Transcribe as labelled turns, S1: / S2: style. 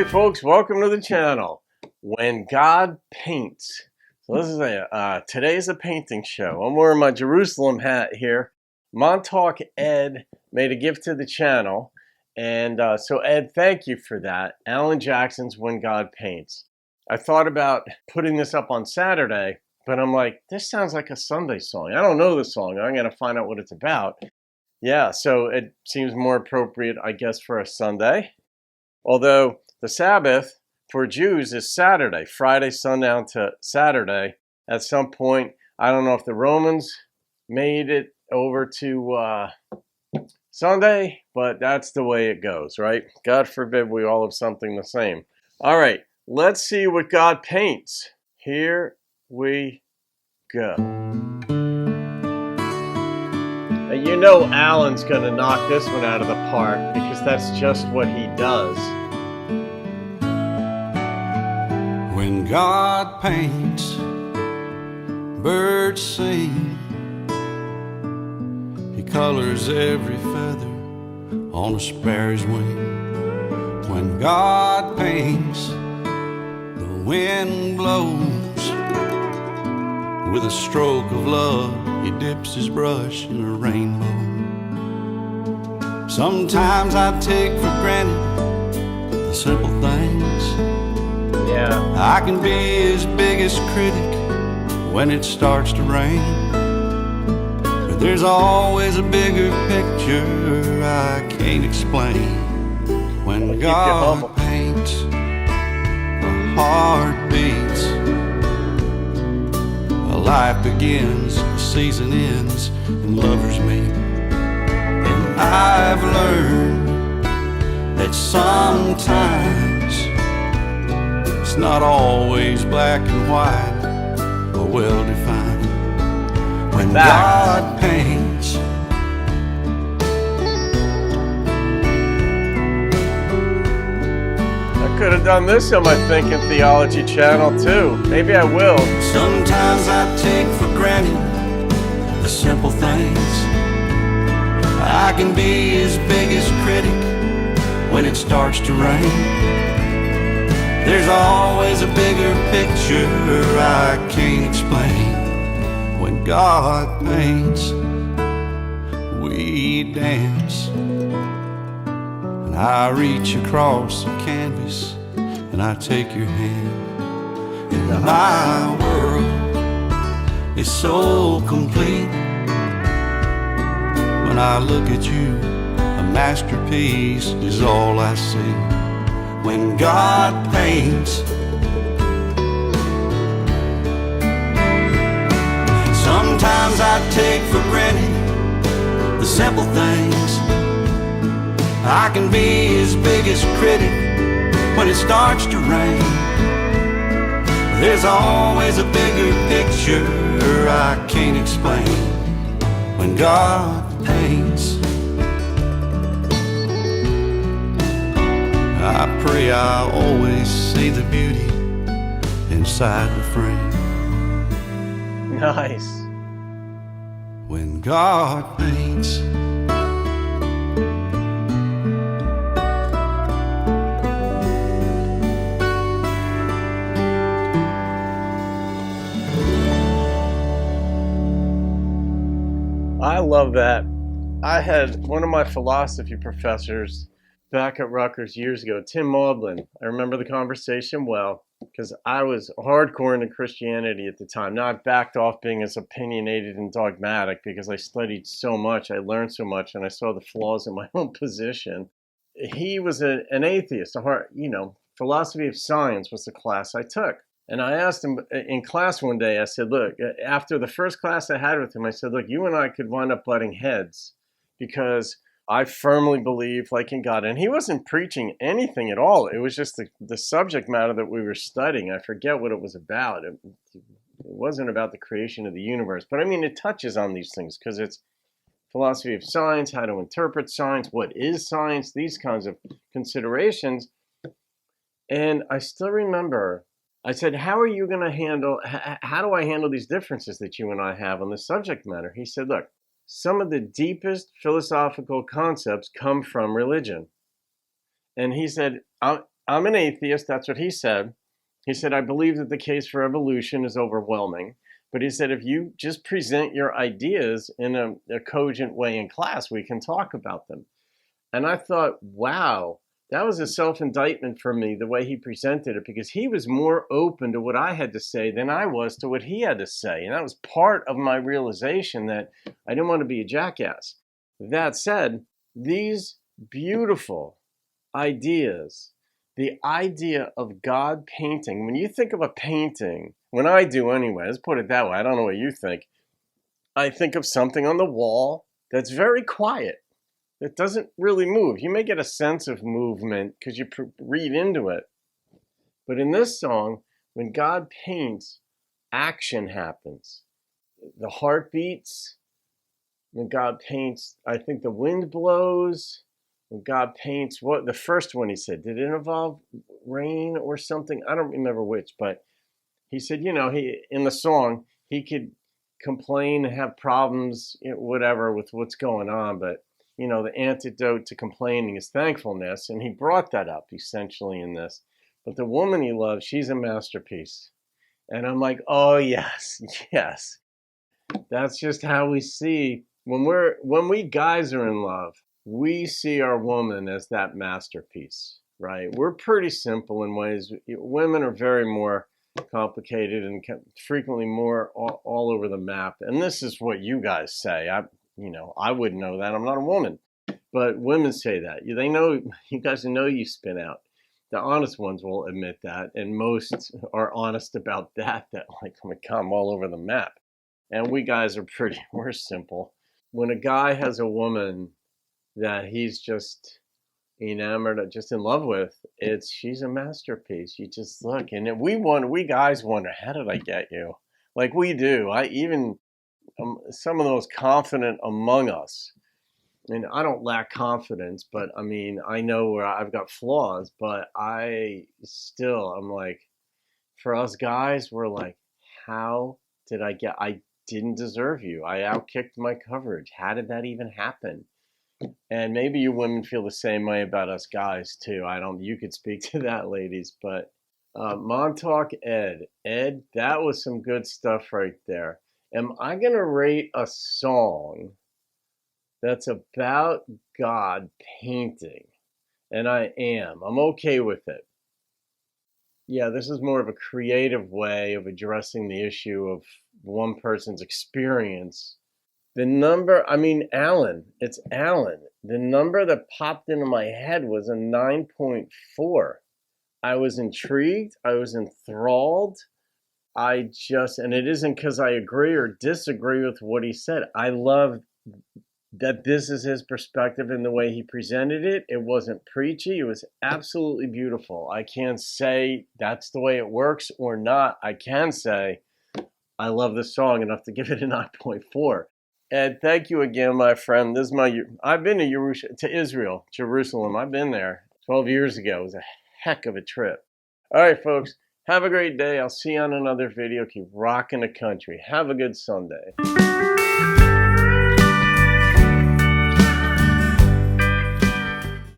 S1: folks, welcome to the channel. When God Paints. So this is today's a painting show. I'm wearing my Jerusalem hat here. Montauk Ed made a gift to the channel, and so Ed, thank you for that. Alan Jackson's When God Paints. I thought about putting this up on Saturday, but I'm like, this sounds like a Sunday song. I don't know the song. I'm going to find out what it's about. Yeah, so it seems more appropriate, I guess, for a Sunday. Although the Sabbath for Jews is Saturday, Friday sundown to Saturday. At some point, I don't know if the Romans made it over to Sunday, but that's the way it goes, right? God forbid we all have something the same. All right, let's see what God paints. Here we go. You know Alan's going to knock this one out of the park because that's just what he does.
S2: When God paints, birds sing. He colors every feather on a sparrow's wing. When God paints, the wind blows. With a stroke of love, he dips his brush in a rainbow. Sometimes I take for granted the simple things.
S1: Yeah.
S2: I can be his biggest critic when it starts to rain. But there's always a bigger picture I can't explain. When God paints, a heart beats. A life begins, a season ends, and lovers meet. And I've learned that sometimes it's not always black and white or well-defined. When God paints,
S1: I could have done this on my Thinking Theology channel too. Maybe I will.
S2: Sometimes I take for granted the simple things. I can be his biggest critic when it starts to rain. There's always a bigger picture I can't explain. When God paints, we dance. And I reach across the canvas and I take your hand. And my world is so complete. When I look at you, a masterpiece is all I see. When God paints, sometimes I take for granted the simple things. I can be his biggest critic when it starts to rain. There's always a bigger picture I can't explain. When God paints, I pray I always see the beauty inside the frame.
S1: Nice.
S2: When God paints,
S1: I love that. I had one of my philosophy professors back at Rutgers years ago, Tim Maudlin. I remember the conversation well because I was hardcore into Christianity at the time. Now I've backed off being as opinionated and dogmatic because I studied so much, I learned so much, and I saw the flaws in my own position. He was an atheist, philosophy of science was the class I took. And I asked him in class one day, I said, look, after the first class I had with him, I said, look, you and I could wind up butting heads because I firmly believe in God. And he wasn't preaching anything at all. It was just the subject matter that we were studying. I forget what it was about. It wasn't about the creation of the universe. But I mean, it touches on these things because it's philosophy of science, how to interpret science, what is science, these kinds of considerations. And I still remember, I said, how do I handle these differences that you and I have on the subject matter? He said, look, some of the deepest philosophical concepts come from religion. And he said, I'm an atheist. That's what he said. He said, I believe that the case for evolution is overwhelming. But he said, if you just present your ideas in a cogent way in class, we can talk about them. And I thought, wow, that was a self-indictment for me, the way he presented it, because he was more open to what I had to say than I was to what he had to say. And that was part of my realization that I didn't want to be a jackass. That said, these beautiful ideas, the idea of God painting, when you think of a painting, when I do anyway, let's put it that way, I don't know what you think, I think of something on the wall that's very quiet. It doesn't really move. You may get a sense of movement because you read into it. But in this song, when God paints, action happens. The heart beats. When God paints, I think the wind blows. When God paints, what the first one he said, did it involve rain or something? I don't remember which, but he said, he in the song, he could complain and have problems, whatever, with what's going on, but the antidote to complaining is thankfulness. And he brought that up essentially in this. But the woman he loves, she's a masterpiece. And I'm like, oh, yes, yes. That's just how we see when we guys are in love, we see our woman as that masterpiece, right? We're pretty simple in ways. Women are very more complicated and frequently more all over the map. And this is what you guys say. I wouldn't know that. I'm not a woman. But women say that. They know, you guys know you spin out. The honest ones will admit that. And most are honest about that like, oh my God, I'm all over the map. And we guys are we're simple. When a guy has a woman that he's just enamored, just in love with, she's a masterpiece. You just look, and we guys wonder, how did I get you? Like we do. Some of those confident among us, and I don't lack confidence, but I mean, I know where I've got flaws, but I'm like, for us guys, we're like, how did I didn't deserve you. I outkicked my coverage. How did that even happen? And maybe you women feel the same way about us guys too. You could speak to that, ladies, but Montauk Ed, that was some good stuff right there. Am I going to rate a song that's about God painting? And I am. I'm okay with it. Yeah, this is more of a creative way of addressing the issue of one person's experience. The number, it's Alan. The number that popped into my head was a 9.4. I was intrigued. I was enthralled. And it isn't because I agree or disagree with what he said. I love that this is his perspective and the way he presented it. It wasn't preachy. It was absolutely beautiful. I can't say that's the way it works or not. I can say I love this song enough to give it a 9.4. Ed, thank you again, my friend. I've been to Israel, Jerusalem. I've been there 12 years ago. It was a heck of a trip. All right, folks. Have a great day. I'll see you on another video. Keep rocking the country. Have a good Sunday.